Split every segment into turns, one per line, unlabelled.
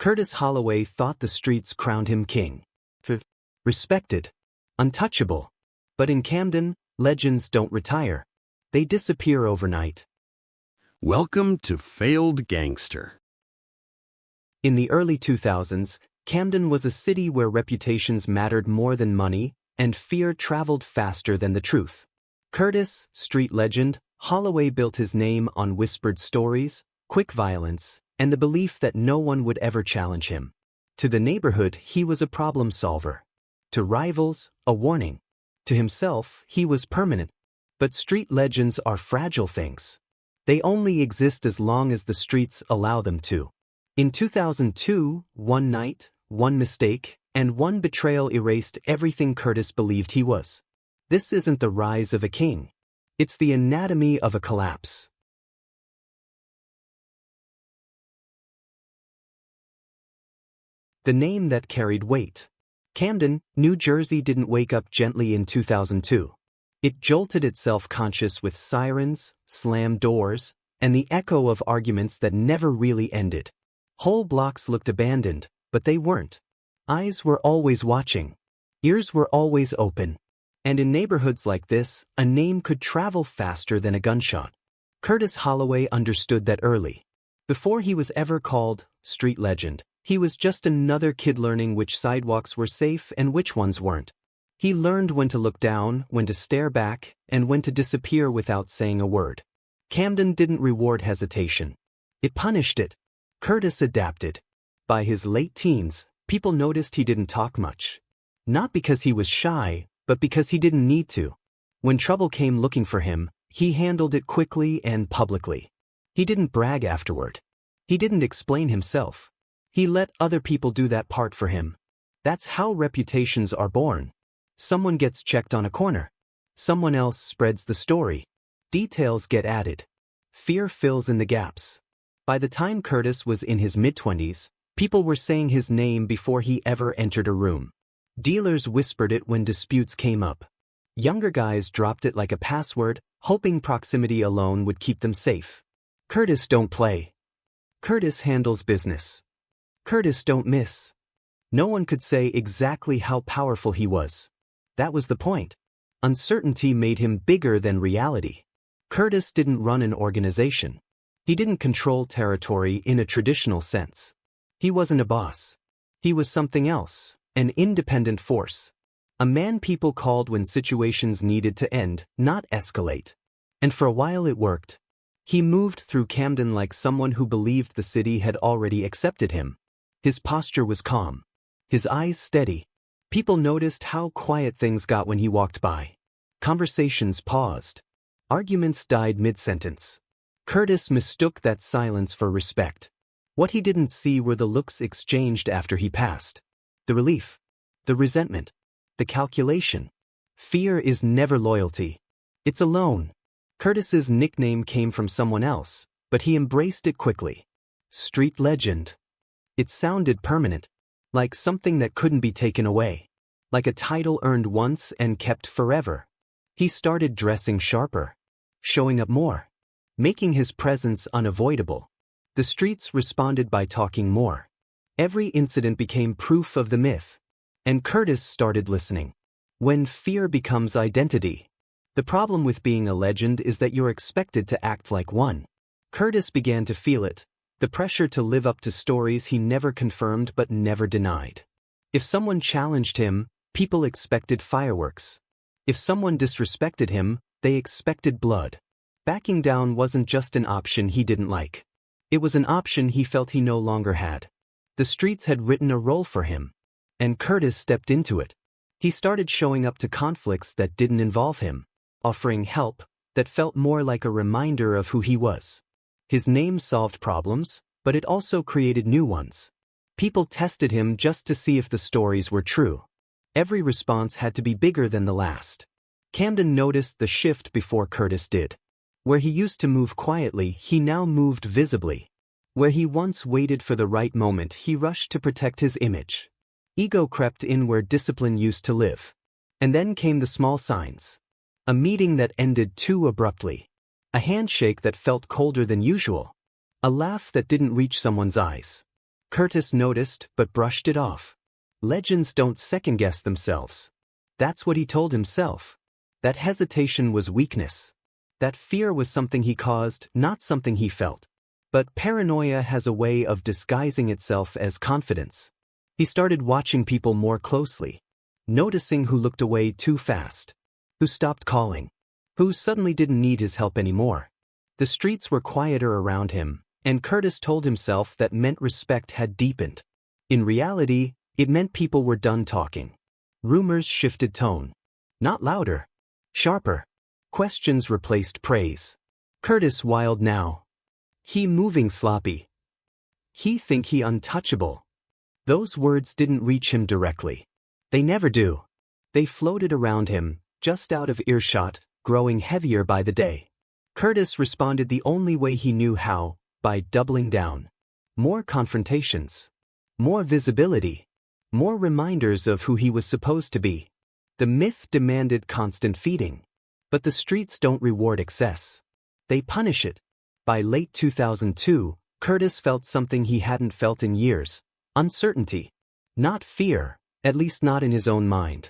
Curtis Holloway thought the streets crowned him king. Respected. Untouchable. But in Camden, legends don't retire. They disappear overnight.
Welcome to Failed Gangster.
In the early 2000s, Camden was a city where reputations mattered more than money, and fear traveled faster than the truth. Curtis, street legend, Holloway built his name on whispered stories, quick violence, and the belief that no one would ever challenge him. To the neighborhood, he was a problem solver. To rivals, a warning. To himself, he was permanent. But street legends are fragile things. They only exist as long as the streets allow them to. In 2002, one night, one mistake, and one betrayal erased everything Curtis believed he was. This isn't the rise of a king. It's the anatomy of a collapse. The name that carried weight. Camden, New Jersey didn't wake up gently in 2002. It jolted its self-conscious with sirens, slammed doors, and the echo of arguments that never really ended. Whole blocks looked abandoned, but they weren't. Eyes were always watching. Ears were always open. And in neighborhoods like this, a name could travel faster than a gunshot. Curtis Holloway understood that early. Before he was ever called street legend, he was just another kid learning which sidewalks were safe and which ones weren't. He learned when to look down, when to stare back, and when to disappear without saying a word. Camden didn't reward hesitation. It punished it. Curtis adapted. By his late teens, people noticed he didn't talk much. Not because he was shy, but because he didn't need to. When trouble came looking for him, he handled it quickly and publicly. He didn't brag afterward. He didn't explain himself. He let other people do that part for him. That's how reputations are born. Someone gets checked on a corner. Someone else spreads the story. Details get added. Fear fills in the gaps. By the time Curtis was in his mid-20s, people were saying his name before he ever entered a room. Dealers whispered it when disputes came up. Younger guys dropped it like a password, hoping proximity alone would keep them safe. Curtis don't play. Curtis handles business. Curtis don't miss. No one could say exactly how powerful he was. That was the point. Uncertainty made him bigger than reality. Curtis didn't run an organization. He didn't control territory in a traditional sense. He wasn't a boss. He was something else, an independent force. A man people called when situations needed to end, not escalate. And for a while it worked. He moved through Camden like someone who believed the city had already accepted him. His posture was calm. His eyes steady. People noticed how quiet things got when he walked by. Conversations paused. Arguments died mid-sentence. Curtis mistook that silence for respect. What he didn't see were the looks exchanged after he passed. The relief. The resentment. The calculation. Fear is never loyalty. It's a loan. Curtis's nickname came from someone else, but he embraced it quickly. Street legend. It sounded permanent. Like something that couldn't be taken away. Like a title earned once and kept forever. He started dressing sharper. Showing up more. Making his presence unavoidable. The streets responded by talking more. Every incident became proof of the myth. And Curtis started listening. When fear becomes identity. The problem with being a legend is that you're expected to act like one. Curtis began to feel it. The pressure to live up to stories he never confirmed but never denied. If someone challenged him, people expected fireworks. If someone disrespected him, they expected blood. Backing down wasn't just an option he didn't like. It was an option he felt he no longer had. The streets had written a role for him. And Curtis stepped into it. He started showing up to conflicts that didn't involve him. Offering help that felt more like a reminder of who he was. His name solved problems, but it also created new ones. People tested him just to see if the stories were true. Every response had to be bigger than the last. Camden noticed the shift before Curtis did. Where he used to move quietly, he now moved visibly. Where he once waited for the right moment, he rushed to protect his image. Ego crept in where discipline used to live. And then came the small signs. A meeting that ended too abruptly. A handshake that felt colder than usual. A laugh that didn't reach someone's eyes. Curtis noticed but brushed it off. Legends don't second-guess themselves. That's what he told himself. That hesitation was weakness. That fear was something he caused, not something he felt. But paranoia has a way of disguising itself as confidence. He started watching people more closely, noticing who looked away too fast, who stopped calling, who suddenly didn't need his help anymore. The streets were quieter around him, and Curtis told himself that meant respect had deepened. In reality, it meant people were done talking. Rumors shifted tone. Not louder, sharper. Questions replaced praise. Curtis wild now. He moving sloppy. He think he untouchable. Those words didn't reach him directly. They never do. They floated around him, just out of earshot, growing heavier by the day. Curtis responded the only way he knew how, by doubling down. More confrontations. More visibility. More reminders of who he was supposed to be. The myth demanded constant feeding. But the streets don't reward excess. They punish it. By late 2002, Curtis felt something he hadn't felt in years. Uncertainty. Not fear, at least not in his own mind.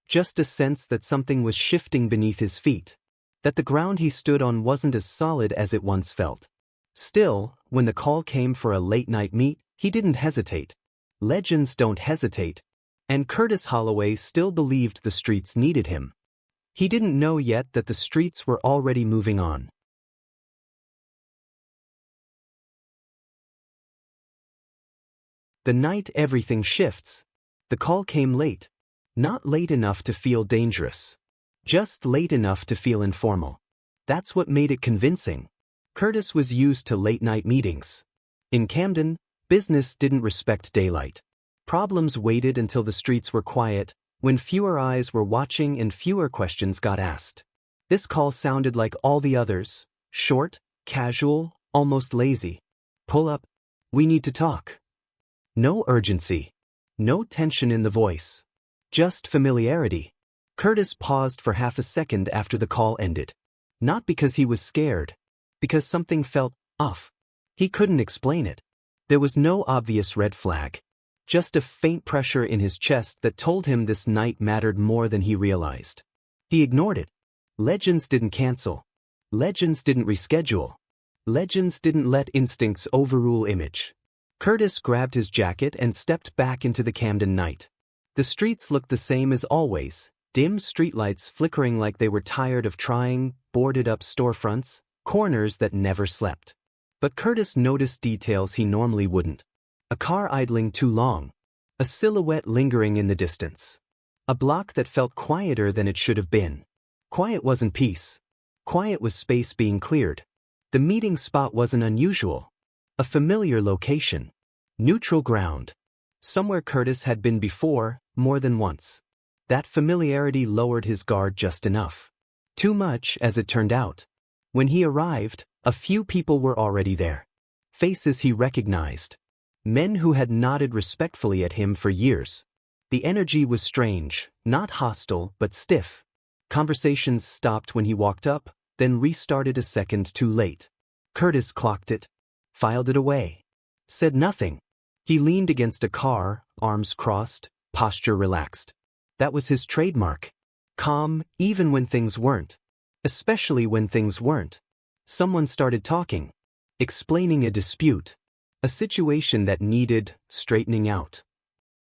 Just a sense that something was shifting beneath his feet. That the ground he stood on wasn't as solid as it once felt. Still, when the call came for a late-night meet, he didn't hesitate. Legends don't hesitate. And Curtis Holloway still believed the streets needed him. He didn't know yet that the streets were already moving on. The night everything shifts. The call came late. Not late enough to feel dangerous. Just late enough to feel informal. That's what made it convincing. Curtis was used to late-night meetings. In Camden, business didn't respect daylight. Problems waited until the streets were quiet, when fewer eyes were watching and fewer questions got asked. This call sounded like all the others, short, casual, almost lazy. Pull up. We need to talk. No urgency. No tension in the voice. Just familiarity. Curtis paused for half a second after the call ended. Not because he was scared. Because something felt off. He couldn't explain it. There was no obvious red flag. Just a faint pressure in his chest that told him this night mattered more than he realized. He ignored it. Legends didn't cancel. Legends didn't reschedule. Legends didn't let instincts overrule image. Curtis grabbed his jacket and stepped back into the Camden night. The streets looked the same as always, dim streetlights flickering like they were tired of trying, boarded-up storefronts, corners that never slept. But Curtis noticed details he normally wouldn't. A car idling too long. A silhouette lingering in the distance. A block that felt quieter than it should have been. Quiet wasn't peace. Quiet was space being cleared. The meeting spot wasn't unusual. A familiar location. Neutral ground. Somewhere Curtis had been before, more than once. That familiarity lowered his guard just enough. Too much, as it turned out. When he arrived, a few people were already there. Faces he recognized. Men who had nodded respectfully at him for years. The energy was strange, not hostile, but stiff. Conversations stopped when he walked up, then restarted a second too late. Curtis clocked it, filed it away. Said nothing. He leaned against a car, arms crossed, posture relaxed. That was his trademark. Calm, even when things weren't. Especially when things weren't. Someone started talking. Explaining a dispute. A situation that needed straightening out.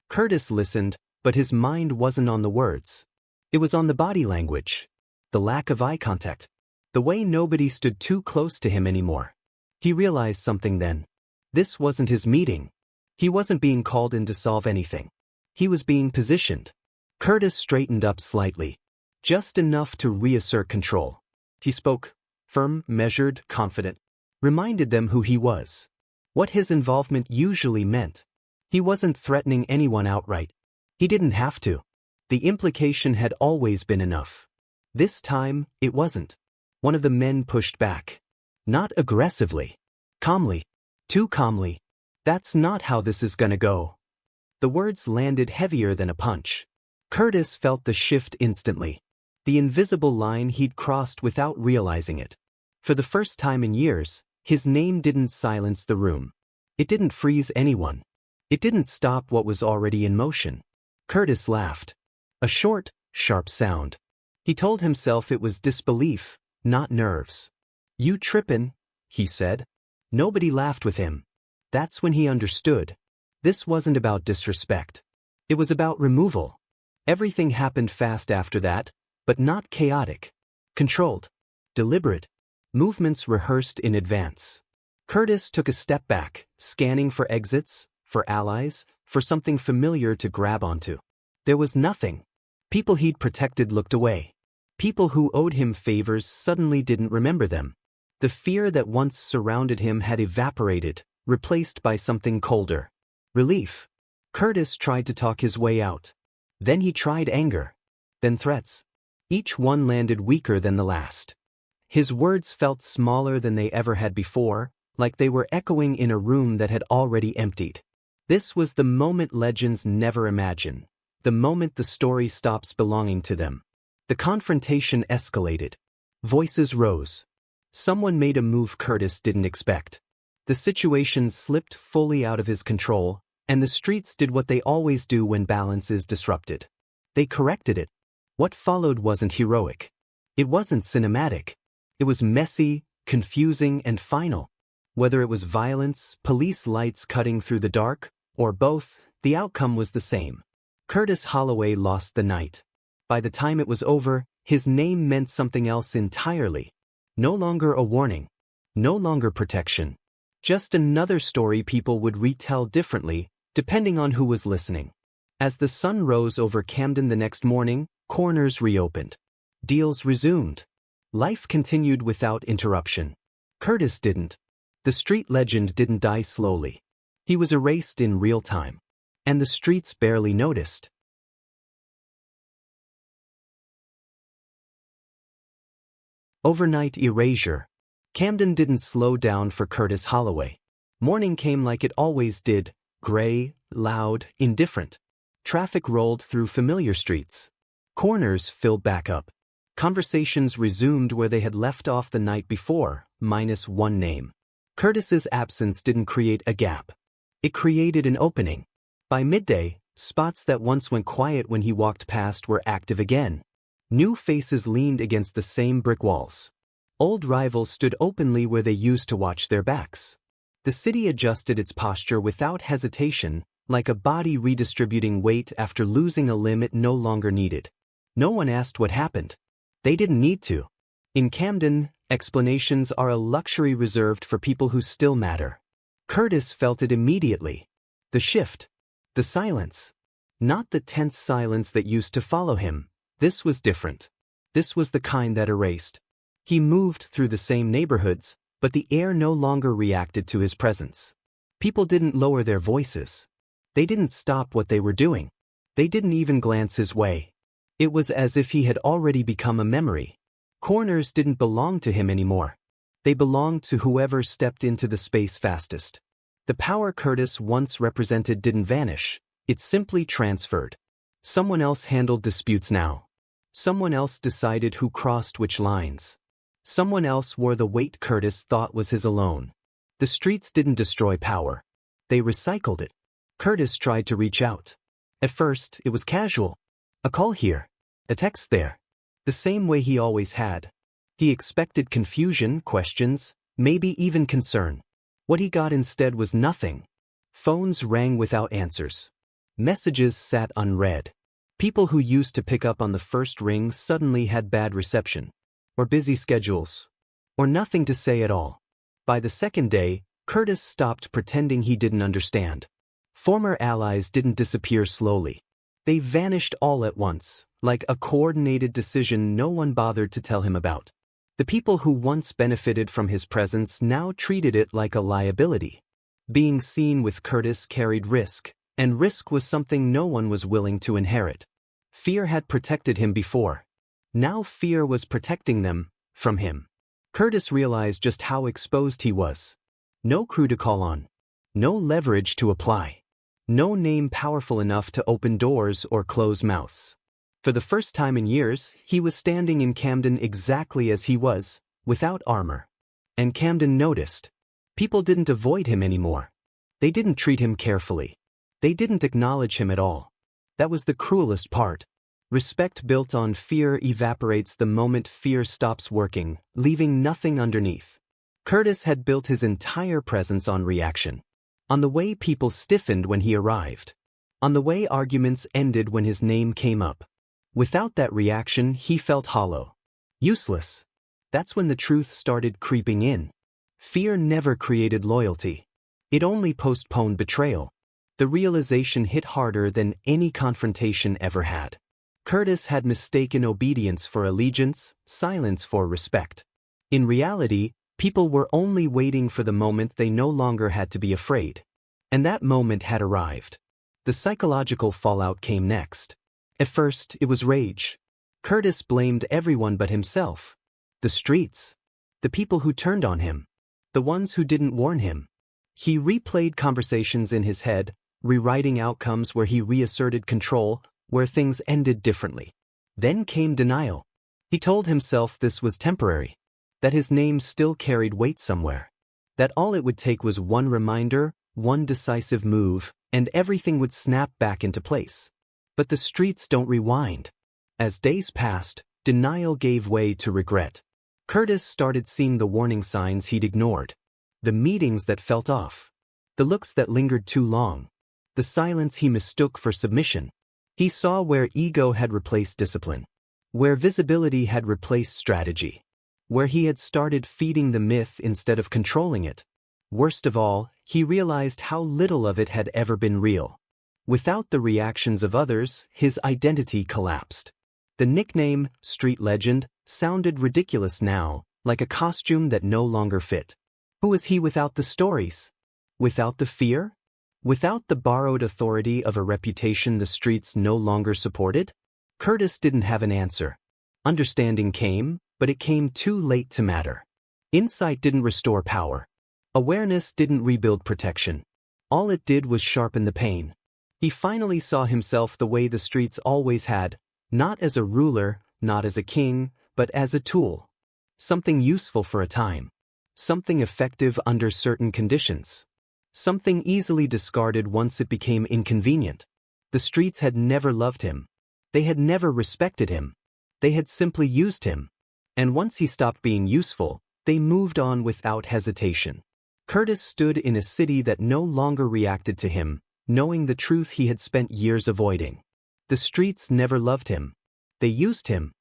Curtis listened, but his mind wasn't on the words. It was on the body language. The lack of eye contact. The way nobody stood too close to him anymore. He realized something then. This wasn't his meeting. He wasn't being called in to solve anything. He was being positioned. Curtis straightened up slightly. Just enough to reassert control. He spoke, firm, measured, confident. Reminded them who he was. What his involvement usually meant. He wasn't threatening anyone outright. He didn't have to. The implication had always been enough. This time, it wasn't. One of the men pushed back. Not aggressively. Calmly. Too calmly. That's not how this is gonna go. The words landed heavier than a punch. Curtis felt the shift instantly. The invisible line he'd crossed without realizing it. For the first time in years, his name didn't silence the room. It didn't freeze anyone. It didn't stop what was already in motion. Curtis laughed. A short, sharp sound. He told himself it was disbelief, not nerves. "You trippin'," he said. Nobody laughed with him. That's when he understood. This wasn't about disrespect. It was about removal. Everything happened fast after that, but not chaotic. Controlled. Deliberate. Movements rehearsed in advance. Curtis took a step back, scanning for exits, for allies, for something familiar to grab onto. There was nothing. People he'd protected looked away. People who owed him favors suddenly didn't remember them. The fear that once surrounded him had evaporated, replaced by something colder. Relief. Curtis tried to talk his way out. Then he tried anger. Then threats. Each one landed weaker than the last. His words felt smaller than they ever had before, like they were echoing in a room that had already emptied. This was the moment legends never imagine. The moment the story stops belonging to them. The confrontation escalated. Voices rose. Someone made a move Curtis didn't expect. The situation slipped fully out of his control, and the streets did what they always do when balance is disrupted. They corrected it. What followed wasn't heroic. It wasn't cinematic. It was messy, confusing, and final. Whether it was violence, police lights cutting through the dark, or both, the outcome was the same. Curtis Holloway lost the night. By the time it was over, his name meant something else entirely. No longer a warning. No longer protection. Just another story people would retell differently, depending on who was listening. As the sun rose over Camden the next morning, corners reopened. Deals resumed. Life continued without interruption. Curtis didn't. The street legend didn't die slowly. He was erased in real time. And the streets barely noticed. Overnight erasure. Camden didn't slow down for Curtis Holloway. Morning came like it always did, gray, loud, indifferent. Traffic rolled through familiar streets. Corners filled back up. Conversations resumed where they had left off the night before, minus one name. Curtis's absence didn't create a gap. It created an opening. By midday, spots that once went quiet when he walked past were active again. New faces leaned against the same brick walls. Old rivals stood openly where they used to watch their backs. The city adjusted its posture without hesitation, like a body redistributing weight after losing a limb it no longer needed. No one asked what happened. They didn't need to. In Camden, explanations are a luxury reserved for people who still matter. Curtis felt it immediately. The shift. The silence. Not the tense silence that used to follow him. This was different. This was the kind that erased. He moved through the same neighborhoods, but the air no longer reacted to his presence. People didn't lower their voices. They didn't stop what they were doing. They didn't even glance his way. It was as if he had already become a memory. Corners didn't belong to him anymore. They belonged to whoever stepped into the space fastest. The power Curtis once represented didn't vanish. It simply transferred. Someone else handled disputes now. Someone else decided who crossed which lines. Someone else wore the weight Curtis thought was his alone. The streets didn't destroy power. They recycled it. Curtis tried to reach out. At first, it was casual. A call here. A text there. The same way he always had. He expected confusion, questions, maybe even concern. What he got instead was nothing. Phones rang without answers. Messages sat unread. People who used to pick up on the first ring suddenly had bad reception. Or busy schedules. Or nothing to say at all. By the second day, Curtis stopped pretending he didn't understand. Former allies didn't disappear slowly. They vanished all at once, like a coordinated decision no one bothered to tell him about. The people who once benefited from his presence now treated it like a liability. Being seen with Curtis carried risk, and risk was something no one was willing to inherit. Fear had protected him before. Now fear was protecting them, from him. Curtis realized just how exposed he was. No crew to call on. No leverage to apply. No name powerful enough to open doors or close mouths. For the first time in years, he was standing in Camden exactly as he was, without armor. And Camden noticed. People didn't avoid him anymore. They didn't treat him carefully. They didn't acknowledge him at all. That was the cruelest part. Respect built on fear evaporates the moment fear stops working, leaving nothing underneath. Curtis had built his entire presence on reaction. On the way people stiffened when he arrived. On the way arguments ended when his name came up. Without that reaction, he felt hollow. Useless. That's when the truth started creeping in. Fear never created loyalty. It only postponed betrayal. The realization hit harder than any confrontation ever had. Curtis had mistaken obedience for allegiance, silence for respect. In reality, people were only waiting for the moment they no longer had to be afraid. And that moment had arrived. The psychological fallout came next. At first, it was rage. Curtis blamed everyone but himself. The streets. The people who turned on him. The ones who didn't warn him. He replayed conversations in his head, rewriting outcomes where he reasserted control, where things ended differently. Then came denial. He told himself this was temporary. That his name still carried weight somewhere. That all it would take was one reminder, one decisive move, and everything would snap back into place. But the streets don't rewind. As days passed, denial gave way to regret. Curtis started seeing the warning signs he'd ignored. The meetings that felt off. The looks that lingered too long. The silence he mistook for submission. He saw where ego had replaced discipline. Where visibility had replaced strategy. Where he had started feeding the myth instead of controlling it. Worst of all, he realized how little of it had ever been real. Without the reactions of others, his identity collapsed. The nickname, street legend, sounded ridiculous now, like a costume that no longer fit. Who was he without the stories? Without the fear? Without the borrowed authority of a reputation the streets no longer supported? Curtis didn't have an answer. Understanding came, but it came too late to matter. Insight didn't restore power. Awareness didn't rebuild protection. All it did was sharpen the pain. He finally saw himself the way the streets always had, not as a ruler, not as a king, but as a tool. Something useful for a time. Something effective under certain conditions. Something easily discarded once it became inconvenient. The streets had never loved him. They had never respected him. They had simply used him. And once he stopped being useful, they moved on without hesitation. Curtis stood in a city that no longer reacted to him, knowing the truth he had spent years avoiding. The streets never loved him. They used him.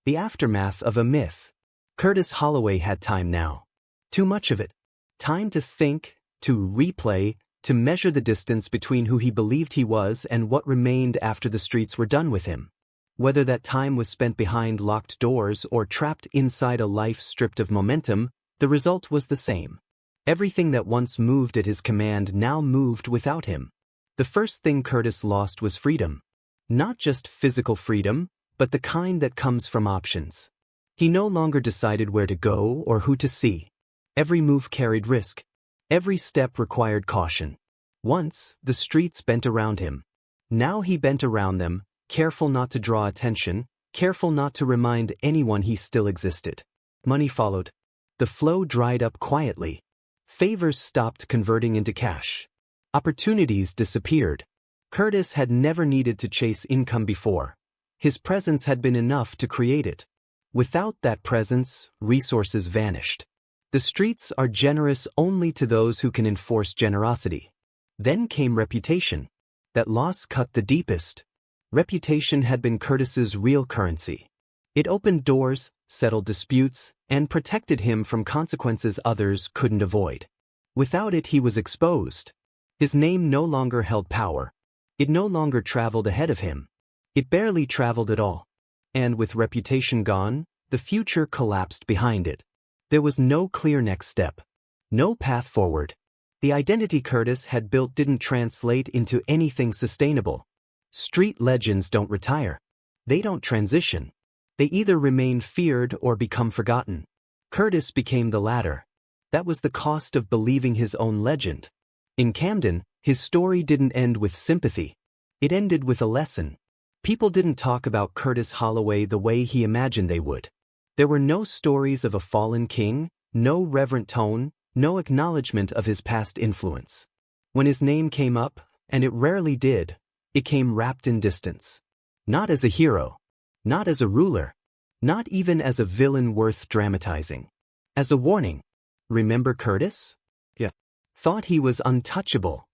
The aftermath of a myth. Curtis Holloway had time now. Too much of it. Time to think, to replay, to measure the distance between who he believed he was and what remained after the streets were done with him. Whether that time was spent behind locked doors or trapped inside a life stripped of momentum, the result was the same. Everything that once moved at his command now moved without him. The first thing Curtis lost was freedom. Not just physical freedom, but the kind that comes from options. He no longer decided where to go or who to see. Every move carried risk. Every step required caution. Once, the streets bent around him. Now he bent around them, careful not to draw attention, careful not to remind anyone he still existed. Money followed. The flow dried up quietly. Favors stopped converting into cash. Opportunities disappeared. Curtis had never needed to chase income before. His presence had been enough to create it. Without that presence, resources vanished. The streets are generous only to those who can enforce generosity. Then came reputation. That loss cut the deepest. Reputation had been Curtis's real currency. It opened doors, settled disputes, and protected him from consequences others couldn't avoid. Without it, he was exposed. His name no longer held power. It no longer traveled ahead of him. It barely traveled at all. And with reputation gone, the future collapsed behind it. There was no clear next step. No path forward. The identity Curtis had built didn't translate into anything sustainable. Street legends don't retire. They don't transition. They either remain feared or become forgotten. Curtis became the latter. That was the cost of believing his own legend. In Camden, his story didn't end with sympathy. It ended with a lesson. People didn't talk about Curtis Holloway the way he imagined they would. There were no stories of a fallen king, No reverent tone, no acknowledgement of his past influence. When his name came up, and it rarely did, it came wrapped in distance. Not as a hero. Not as a ruler. Not even as a villain worth dramatizing. As a warning. Remember Curtis? Yeah. Thought he was untouchable.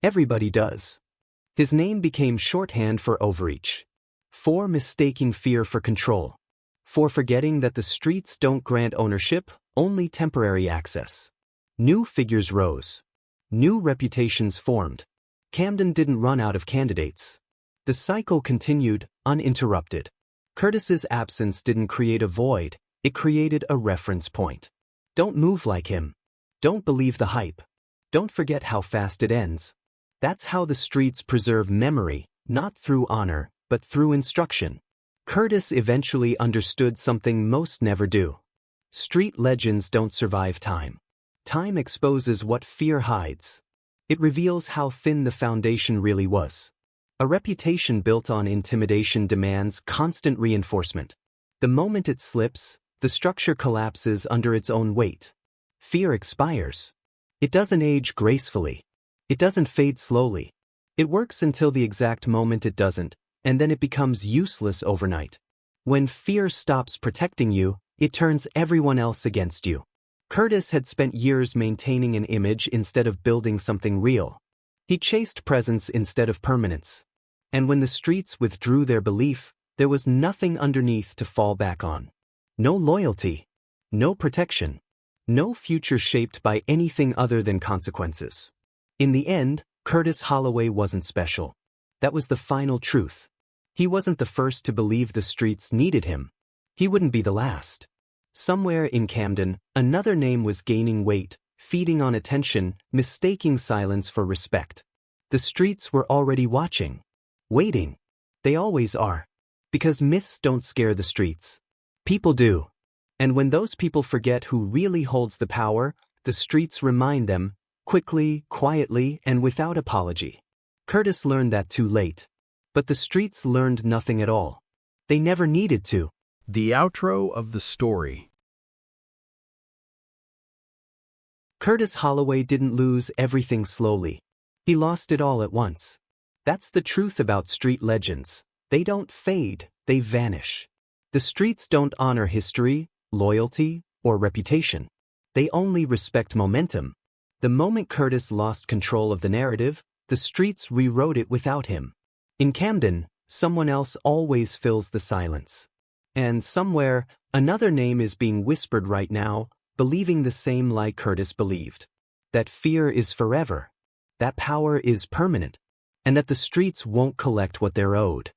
Everybody does. His name became shorthand for overreach. For mistaking fear for control. For forgetting that the streets don't grant ownership, only temporary access. New figures rose. New reputations formed. Camden didn't run out of candidates. The cycle continued, uninterrupted. Curtis's absence didn't create a void, it created a reference point. Don't move like him. Don't believe the hype. Don't forget how fast it ends. That's how the streets preserve memory, not through honor, but through instruction. Curtis eventually understood something most never do. Street legends don't survive time. Time exposes what fear hides. It reveals how thin the foundation really was. A reputation built on intimidation demands constant reinforcement. The moment it slips, the structure collapses under its own weight. Fear expires. It doesn't age gracefully. It doesn't fade slowly. It works until the exact moment it doesn't, and then it becomes useless overnight. When fear stops protecting you, it turns everyone else against you. Curtis had spent years maintaining an image instead of building something real. He chased presence instead of permanence. And when the streets withdrew their belief, there was nothing underneath to fall back on. No loyalty. No protection. No future shaped by anything other than consequences. In the end, Curtis Holloway wasn't special. That was the final truth. He wasn't the first to believe the streets needed him. He wouldn't be the last. Somewhere in Camden, another name was gaining weight, feeding on attention, mistaking silence for respect. The streets were already watching. Waiting. They always are. Because myths don't scare the streets. People do. And when those people forget who really holds the power, the streets remind them, quickly, quietly, and without apology. Curtis learned that too late. But the streets learned nothing at all. They never needed to.
The outro of the story.
Curtis Holloway didn't lose everything slowly. He lost it all at once. That's the truth about street legends. They don't fade, they vanish. The streets don't honor history, loyalty, or reputation. They only respect momentum. The moment Curtis lost control of the narrative, the streets rewrote it without him. In Camden, someone else always fills the silence. And somewhere, another name is being whispered right now, believing the same lie Curtis believed. That fear is forever. That power is permanent. And that the streets won't collect what they're owed.